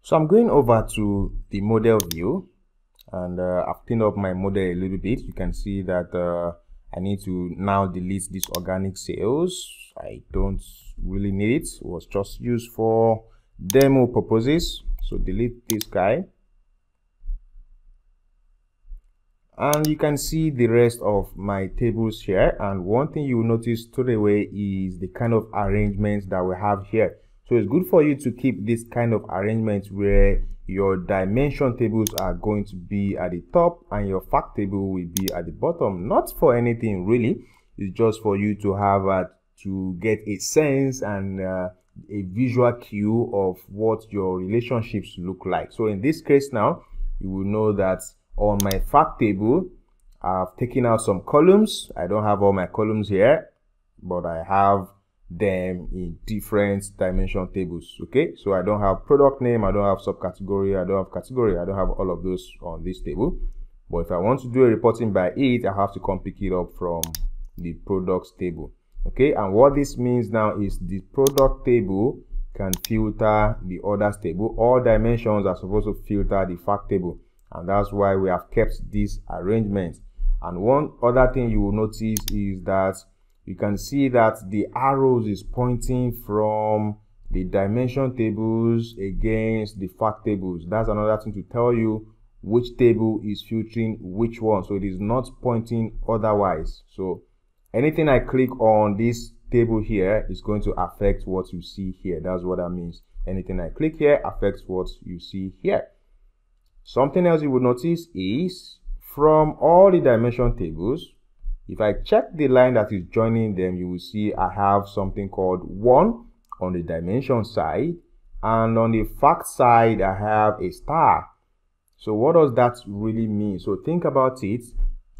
So I'm going over to the model view, and I've cleaned up my model a little bit. You can see that I need to now delete this organic sales. I don't really need it. It was just used for demo purposes. So delete this guy. And you can see the rest of my tables here. And one thing you will notice straight away is the kind of arrangement that we have here. So it's good for you to keep this kind of arrangement where your dimension tables are going to be at the top and your fact table will be at the bottom. Not for anything really, it's just for you to have to get a sense and a visual cue of what your relationships look like. So in this case now, you will know that on my fact table, I've taken out some columns. I don't have all my columns here, but I have them in different dimension tables. Okay, so I don't have product name, I don't have subcategory, I don't have category, I don't have all of those on this table. But if I want to do a reporting by it, I have to come pick it up from the products table. Okay, and what this means now is the product table can filter the orders table. All dimensions are supposed to filter the fact table, and that's why we have kept this arrangement. And one other thing you will notice is that you can see that the arrows is pointing from the dimension tables against the fact tables. That's another thing to tell you which table is filtering which one. So it is not pointing otherwise. So anything I click on this table here is going to affect what you see here. That's what that means. Anything I click here affects what you see here. Something else you will notice is from all the dimension tables, if I check the line that is joining them, you will see I have something called 1 on the dimension side, and on the fact side I have a star. So what does that really mean? So think about it.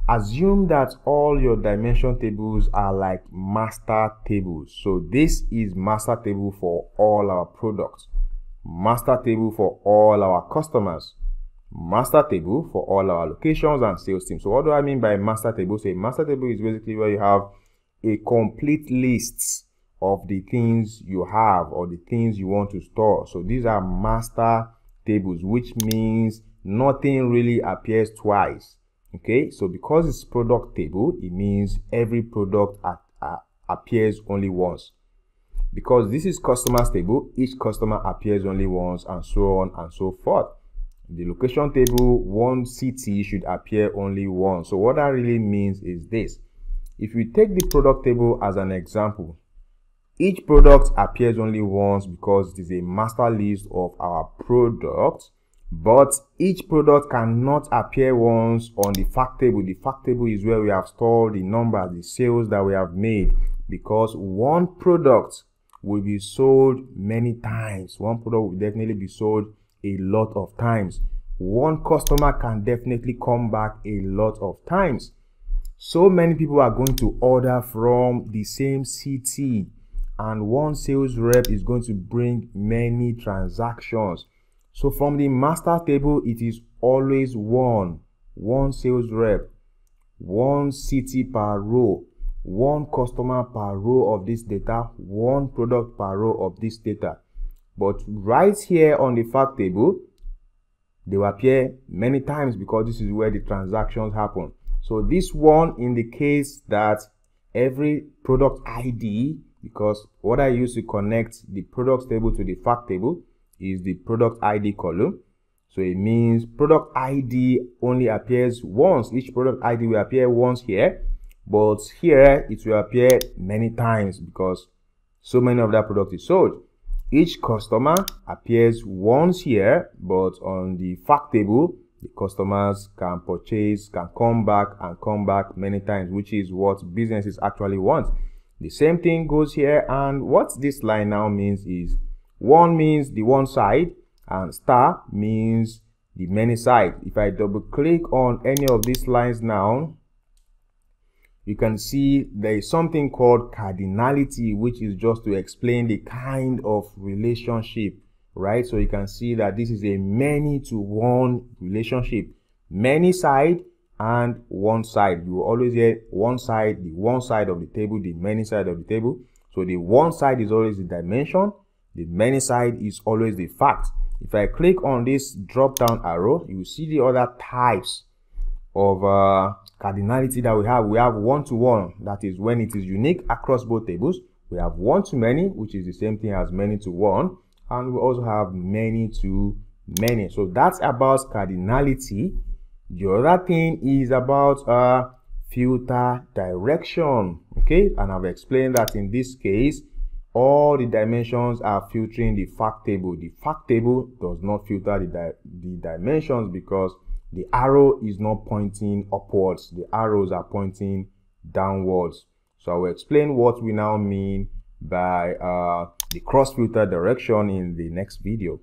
Assume that all your dimension tables are like master tables. So this is master table for all our products, master table for all our customers, master table for all our locations and sales team. So what do I mean by master table? So a master table is basically where you have a complete list of the things you have or the things you want to store. So these are master tables, which means nothing really appears twice. Okay, so because it's product table, it means every product appears only once. Because this is customers table, each customer appears only once, and so on and so forth. The location table, one city should appear only once. So what that really means is this. If we take the product table as an example, each product appears only once because it is a master list of our products, but each product cannot appear once on the fact table. The fact table is where we have stored the numbers, the sales that we have made, because one product will be sold many times. One product will definitely be sold a lot of times. One customer can definitely come back a lot of times. So many people are going to order from the same city, and one sales rep is going to bring many transactions. So from the master table, it is always one sales rep, one city per row, one customer per row of this data, one product per row of this data. But right here on the fact table, they will appear many times because this is where the transactions happen. So this one indicates that every product ID, because what I use to connect the products table to the fact table is the product ID column. So it means product ID only appears once. Each product ID will appear once here, but here it will appear many times because so many of that product is sold. Each customer appears once here, but on the fact table, the customers can purchase, can come back many times, which is what businesses actually want. The same thing goes here, and what this line now means is 1 means the one side, and star means the many side. If I double click on any of these lines now, you can see there is something called cardinality, which is just to explain the kind of relationship, right? So you can see that this is a many to one relationship, many side and one side. You will always hear one side, the one side of the table, the many side of the table. So the one side is always the dimension, the many side is always the fact. If I click on this drop down arrow, you will see the other types of cardinality that we have. We have one-to-one, that is when it is unique across both tables. We have one-to-many, which is the same thing as many-to-one, and we also have many-to-many. So that's about cardinality. The other thing is about filter direction. Okay, and I've explained that in this case all the dimensions are filtering the fact table. The fact table does not filter the dimensions because the arrow is not pointing upwards. The arrows are pointing downwards. So I will explain what we now mean by the cross filter direction in the next video.